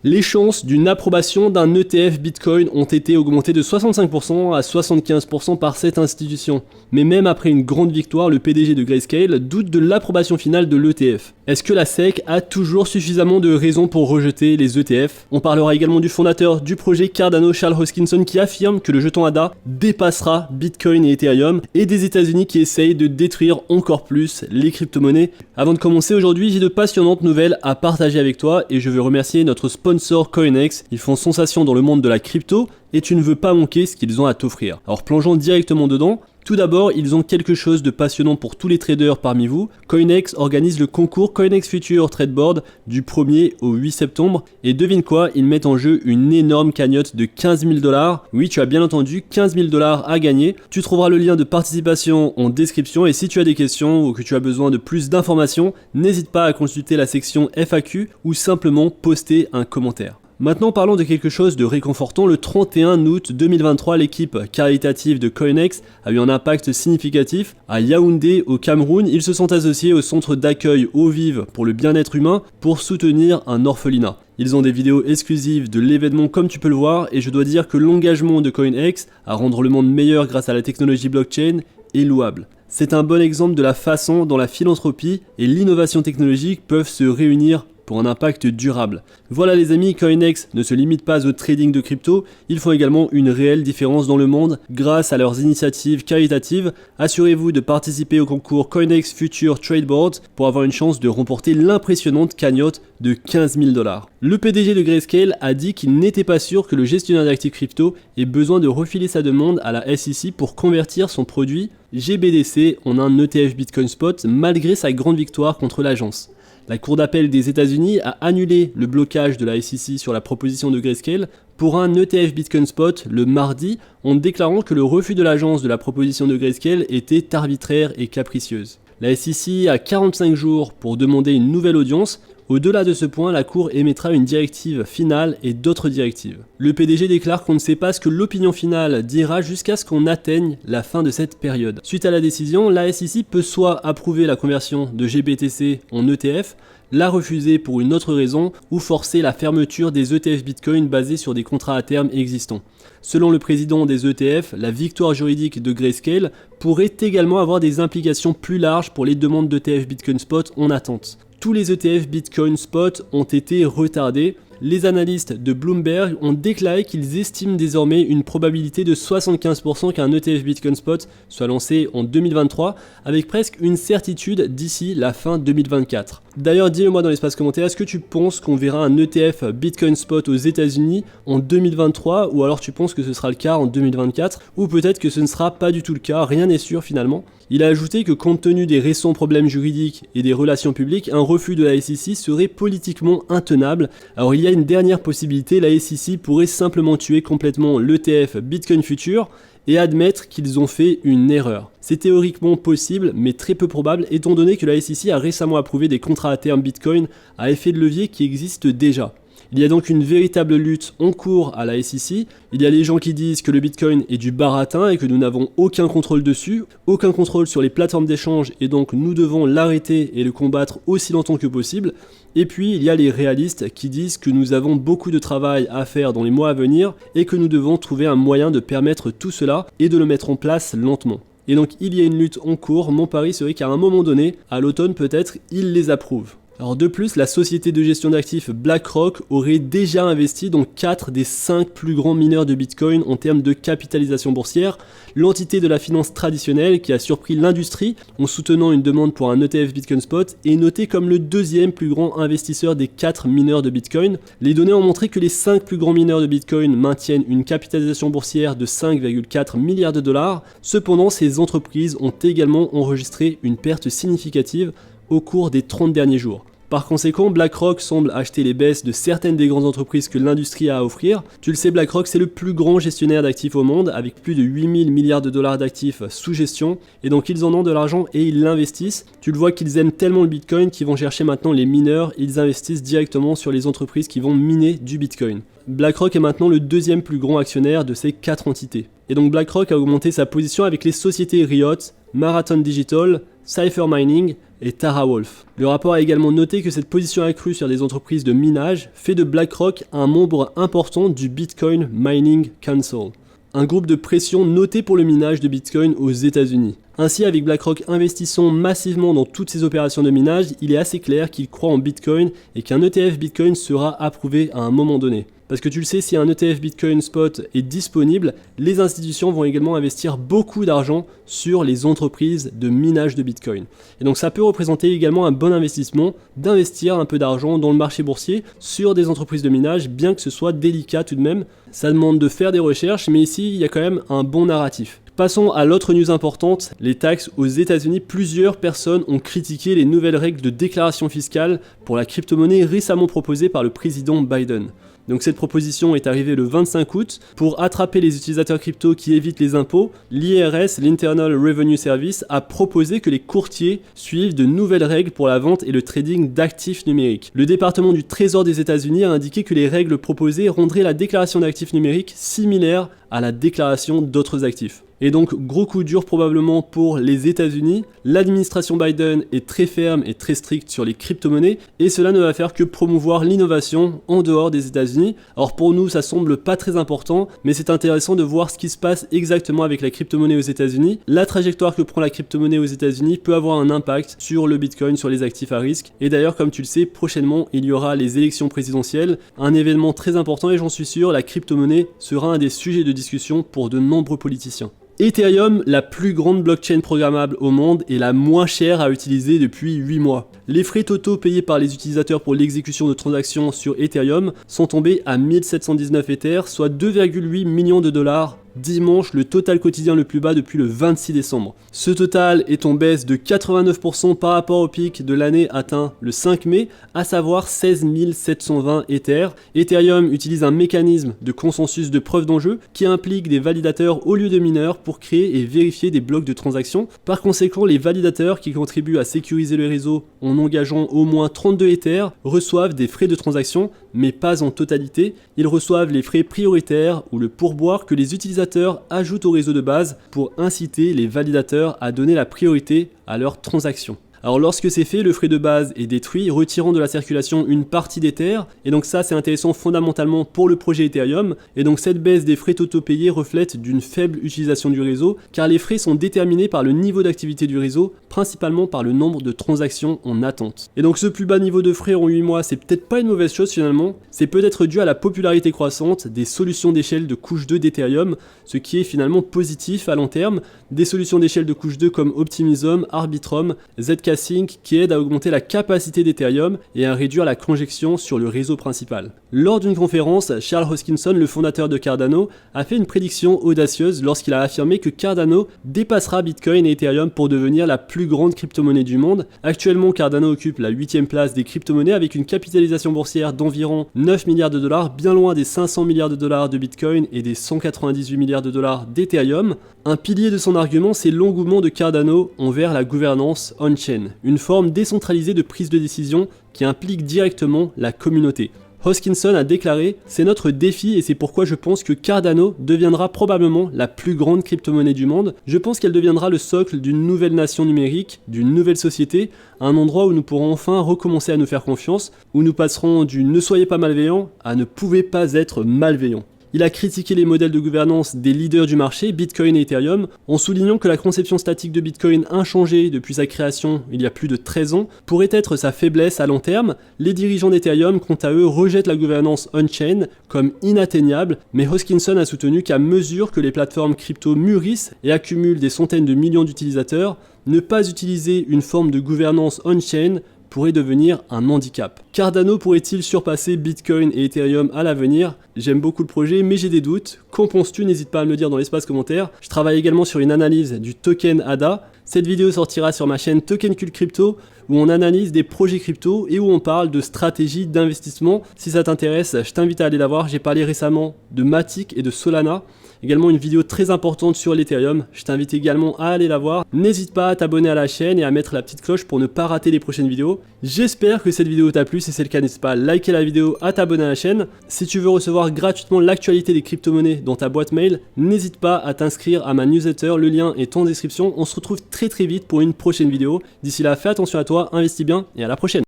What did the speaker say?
Les chances d'une approbation d'un ETF Bitcoin ont été augmentées de 65% à 75% par cette institution. Mais même après une grande victoire, le PDG de Grayscale doute de l'approbation finale de l'ETF. Est-ce que la SEC a toujours suffisamment de raisons pour rejeter les ETF? On parlera également du fondateur du projet Cardano, Charles Hoskinson, qui affirme que le jeton ADA dépassera Bitcoin et Ethereum, et des États-Unis qui essayent de détruire encore plus les crypto-monnaies. Avant de commencer aujourd'hui, j'ai de passionnantes nouvelles à partager avec toi et je veux remercier notre sponsor CoinEx. Ils font sensation dans le monde de la crypto et tu ne veux pas manquer ce qu'ils ont à t'offrir. Alors plongeons directement dedans. Tout d'abord, ils ont quelque chose de passionnant pour tous les traders parmi vous. CoinEx organise le concours CoinEx Future Trade Board du 1er au 8 septembre. Et devine quoi, ils mettent en jeu une énorme cagnotte de 15 000 $. Oui, tu as bien entendu, 15 000 $ à gagner. Tu trouveras le lien de participation en description. Et si tu as des questions ou que tu as besoin de plus d'informations, n'hésite pas à consulter la section FAQ ou simplement poster un commentaire. Maintenant parlons de quelque chose de réconfortant. Le 31 août 2023, l'équipe caritative de CoinEx a eu un impact significatif. À Yaoundé, au Cameroun, ils se sont associés au centre d'accueil Eau Vive pour le bien-être humain pour soutenir un orphelinat. Ils ont des vidéos exclusives de l'événement comme tu peux le voir et je dois dire que l'engagement de CoinEx à rendre le monde meilleur grâce à la technologie blockchain est louable. C'est un bon exemple de la façon dont la philanthropie et l'innovation technologique peuvent se réunir pour un impact durable. Voilà les amis, CoinEx ne se limite pas au trading de crypto, ils font également une réelle différence dans le monde grâce à leurs initiatives caritatives. Assurez-vous de participer au concours CoinEx Future Trade Board pour avoir une chance de remporter l'impressionnante cagnotte de 15 000 $. Le PDG de Grayscale a dit qu'il n'était pas sûr que le gestionnaire d'actifs crypto ait besoin de refiler sa demande à la SEC pour convertir son produit GBDC en un ETF Bitcoin Spot malgré sa grande victoire contre l'agence. La Cour d'appel des États-Unis a annulé le blocage de la SEC sur la proposition de Grayscale pour un ETF Bitcoin Spot le mardi en déclarant que le refus de l'agence de la proposition de Grayscale était arbitraire et capricieuse. La SEC a 45 jours pour demander une nouvelle audience. Au-delà de ce point, la Cour émettra une directive finale et d'autres directives. Le PDG déclare qu'on ne sait pas ce que l'opinion finale dira jusqu'à ce qu'on atteigne la fin de cette période. Suite à la décision, la SEC peut soit approuver la conversion de GBTC en ETF, la refuser pour une autre raison ou forcer la fermeture des ETF Bitcoin basés sur des contrats à terme existants. Selon le président des ETF, la victoire juridique de Grayscale pourrait également avoir des implications plus larges pour les demandes d'ETF Bitcoin Spot en attente. Tous les ETF Bitcoin Spot ont été retardés. Les analystes de Bloomberg ont déclaré qu'ils estiment désormais une probabilité de 75% qu'un ETF Bitcoin Spot soit lancé en 2023, avec presque une certitude d'ici la fin 2024. D'ailleurs, dis-le-moi dans l'espace commentaire, est-ce que tu penses qu'on verra un ETF Bitcoin Spot aux États-Unis en 2023 ou alors tu penses que ce sera le cas en 2024 ou peut-être que ce ne sera pas du tout le cas, rien n'est sûr finalement. Il a ajouté que compte tenu des récents problèmes juridiques et des relations publiques, un refus de la SEC serait politiquement intenable. Alors il y a une dernière possibilité, la SEC pourrait simplement tuer complètement l'ETF Bitcoin Future et admettre qu'ils ont fait une erreur. C'est théoriquement possible, mais très peu probable, étant donné que la SEC a récemment approuvé des contrats à terme Bitcoin à effet de levier qui existent déjà. Il y a donc une véritable lutte en cours à la SEC. Il y a les gens qui disent que le Bitcoin est du baratin et que nous n'avons aucun contrôle dessus, aucun contrôle sur les plateformes d'échange et donc nous devons l'arrêter et le combattre aussi longtemps que possible. Et puis il y a les réalistes qui disent que nous avons beaucoup de travail à faire dans les mois à venir et que nous devons trouver un moyen de permettre tout cela et de le mettre en place lentement. Et donc il y a une lutte en cours, mon pari serait qu'à un moment donné, à l'automne peut-être, ils les approuvent. Alors de plus, la société de gestion d'actifs BlackRock aurait déjà investi dans 4 des 5 plus grands mineurs de Bitcoin en termes de capitalisation boursière. L'entité de la finance traditionnelle qui a surpris l'industrie en soutenant une demande pour un ETF Bitcoin Spot est notée comme le deuxième plus grand investisseur des 4 mineurs de Bitcoin. Les données ont montré que les 5 plus grands mineurs de Bitcoin maintiennent une capitalisation boursière de 5,4 milliards de dollars. Cependant, ces entreprises ont également enregistré une perte significative au cours des 30 derniers jours. Par conséquent, BlackRock semble acheter les baisses de certaines des grandes entreprises que l'industrie a à offrir. Tu le sais, BlackRock c'est le plus grand gestionnaire d'actifs au monde avec plus de 8000 milliards de dollars d'actifs sous gestion et donc ils en ont de l'argent et ils l'investissent. Tu le vois qu'ils aiment tellement le Bitcoin qu'ils vont chercher maintenant les mineurs, ils investissent directement sur les entreprises qui vont miner du Bitcoin. BlackRock est maintenant le deuxième plus grand actionnaire de ces 4 entités. Et donc BlackRock a augmenté sa position avec les sociétés Riot, Marathon Digital, Cypher Mining et TeraWulf. Le rapport a également noté que cette position accrue sur des entreprises de minage fait de BlackRock un membre important du Bitcoin Mining Council, un groupe de pression noté pour le minage de Bitcoin aux États-Unis. Ainsi, avec BlackRock investissant massivement dans toutes ces opérations de minage, il est assez clair qu'il croit en Bitcoin et qu'un ETF Bitcoin sera approuvé à un moment donné. Parce que tu le sais, si un ETF Bitcoin Spot est disponible, les institutions vont également investir beaucoup d'argent sur les entreprises de minage de Bitcoin. Et donc ça peut représenter également un bon investissement d'investir un peu d'argent dans le marché boursier sur des entreprises de minage, bien que ce soit délicat tout de même. Ça demande de faire des recherches, mais ici, il y a quand même un bon narratif. Passons à l'autre news importante, les taxes aux États-Unis. Plusieurs personnes ont critiqué les nouvelles règles de déclaration fiscale pour la crypto-monnaie récemment proposées par le président Biden. Donc cette proposition est arrivée le 25 août. Pour attraper les utilisateurs crypto qui évitent les impôts, l'IRS, l'Internal Revenue Service, a proposé que les courtiers suivent de nouvelles règles pour la vente et le trading d'actifs numériques. Le département du Trésor des États-Unis a indiqué que les règles proposées rendraient la déclaration d'actifs numériques similaire à la déclaration d'autres actifs. Et donc, gros coup dur probablement pour les États-Unis. L'administration Biden est très ferme et très stricte sur les crypto-monnaies et cela ne va faire que promouvoir l'innovation en dehors des États-Unis. Alors pour nous, ça semble pas très important, mais c'est intéressant de voir ce qui se passe exactement avec la crypto-monnaie aux États-Unis. La trajectoire que prend la crypto-monnaie aux États-Unis peut avoir un impact sur le Bitcoin, sur les actifs à risque. Et d'ailleurs, comme tu le sais, prochainement, il y aura les élections présidentielles, un événement très important et j'en suis sûr, la crypto-monnaie sera un des sujets de discussion pour de nombreux politiciens. Ethereum, la plus grande blockchain programmable au monde et la moins chère à utiliser depuis 8 mois. Les frais totaux payés par les utilisateurs pour l'exécution de transactions sur Ethereum sont tombés à 1719 Ethers, soit 2,8 millions de dollars dimanche, le total quotidien le plus bas depuis le 26 décembre. Ce total est en baisse de 89% par rapport au pic de l'année atteint le 5 mai, à savoir 16 720 Ethers. Ethereum utilise un mécanisme de consensus de preuve d'enjeu qui implique des validateurs au lieu de mineurs pour créer et vérifier des blocs de transactions. Par conséquent, les validateurs qui contribuent à sécuriser le réseau en engageant au moins 32 Ethers reçoivent des frais de transaction, mais pas en totalité. Ils reçoivent les frais prioritaires ou le pourboire que les utilisateurs ajoutent au réseau de base pour inciter les validateurs à donner la priorité à leurs transactions. Alors lorsque c'est fait, le frais de base est détruit, retirant de la circulation une partie d'Ether, et donc ça c'est intéressant fondamentalement pour le projet Ethereum, et donc cette baisse des frais totaux payés reflète d'une faible utilisation du réseau, car les frais sont déterminés par le niveau d'activité du réseau, principalement par le nombre de transactions en attente. Et donc ce plus bas niveau de frais en 8 mois, c'est peut-être pas une mauvaise chose finalement, c'est peut-être dû à la popularité croissante des solutions d'échelle de couche 2 d'Ethereum, ce qui est finalement positif à long terme, des solutions d'échelle de couche 2 comme Optimism, Arbitrum, Zk-Sync qui aident à augmenter la capacité d'Ethereum et à réduire la congestion sur le réseau principal. Lors d'une conférence, Charles Hoskinson, le fondateur de Cardano, a fait une prédiction audacieuse lorsqu'il a affirmé que Cardano dépassera Bitcoin et Ethereum pour devenir la plus grande crypto-monnaie du monde. Actuellement, Cardano occupe la 8e place des crypto-monnaies avec une capitalisation boursière d'environ 9 milliards de dollars, bien loin des 500 milliards de dollars de Bitcoin et des 198 milliards de dollars d'Ethereum. Un pilier de son argument, c'est l'engouement de Cardano envers la gouvernance on-chain, une forme décentralisée de prise de décision qui implique directement la communauté. Hoskinson a déclaré « C'est notre défi et c'est pourquoi je pense que Cardano deviendra probablement la plus grande crypto-monnaie du monde. Je pense qu'elle deviendra le socle d'une nouvelle nation numérique, d'une nouvelle société, un endroit où nous pourrons enfin recommencer à nous faire confiance, où nous passerons du « ne soyez pas malveillants » à « ne pouvez pas être malveillants ». Il a critiqué les modèles de gouvernance des leaders du marché, Bitcoin et Ethereum, en soulignant que la conception statique de Bitcoin inchangée depuis sa création il y a plus de 13 ans pourrait être sa faiblesse à long terme. Les dirigeants d'Ethereum, quant à eux, rejettent la gouvernance on-chain comme inatteignable, mais Hoskinson a soutenu qu'à mesure que les plateformes crypto mûrissent et accumulent des centaines de millions d'utilisateurs, ne pas utiliser une forme de gouvernance on-chain pourrait devenir un handicap. Cardano pourrait-il surpasser Bitcoin et Ethereum à l'avenir? J'aime beaucoup le projet, mais j'ai des doutes. Qu'en penses-tu? N'hésite pas à me le dire dans l'espace commentaire. Je travaille également sur une analyse du token ADA. Cette vidéo sortira sur ma chaîne Token Cult Crypto, où on analyse des projets crypto et où on parle de stratégie d'investissement. Si ça t'intéresse, je t'invite à aller la voir. J'ai parlé récemment de Matic et de Solana. également une vidéo très importante sur l'Ethereum. Je t'invite également à aller la voir. N'hésite pas à t'abonner à la chaîne et à mettre la petite cloche pour ne pas rater les prochaines vidéos. J'espère que cette vidéo t'a plu, si c'est le cas n'hésite pas à liker la vidéo, à t'abonner à la chaîne. Si tu veux recevoir gratuitement l'actualité des crypto-monnaies dans ta boîte mail, n'hésite pas à t'inscrire à ma newsletter, le lien est en description. On se retrouve très vite pour une prochaine vidéo. D'ici là, fais attention à toi, investis bien et à la prochaine.